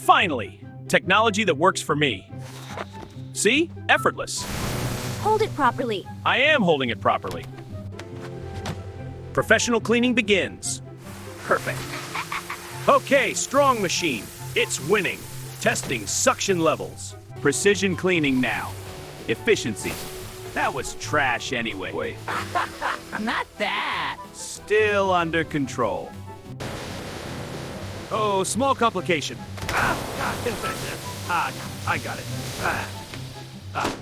Finally, technology that works for me. See? Effortless. Hold it properly. I am holding it properly. Professional cleaning begins. Perfect. Okay, strong machine. It's winning. Testing suction levels. Precision cleaning now. Efficiency. That was trash anyway. Not that. Still under control. Oh, small complication. I got it.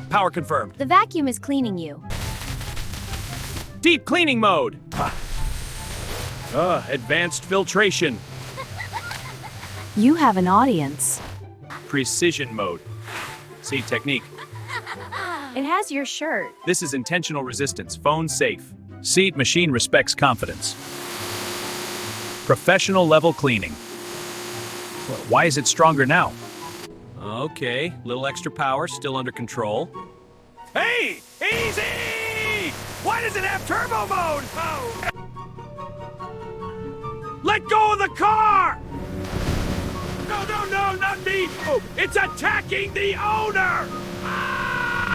Power confirmed. The vacuum is cleaning you. Deep cleaning mode. Advanced filtration. You have an audience. Precision mode. See technique. It has your shirt. This is intentional resistance. Phone safe. Seat machine respects confidence. Professional level cleaning. Why is it stronger now? Okay, little extra power, still under control. Hey, easy! Why does it have turbo mode? Oh. Let go of the car! No, not me! Oh, it's attacking the owner! Ah!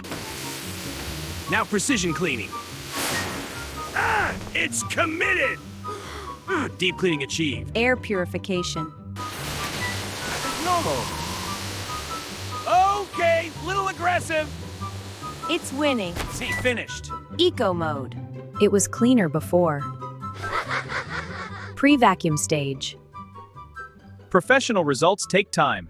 Now precision cleaning. It's committed! Deep cleaning achieved. Air purification. Normal. Okay, little aggressive. It's winning. See, finished. Eco mode. It was cleaner before. Pre-vacuum stage. Professional results take time.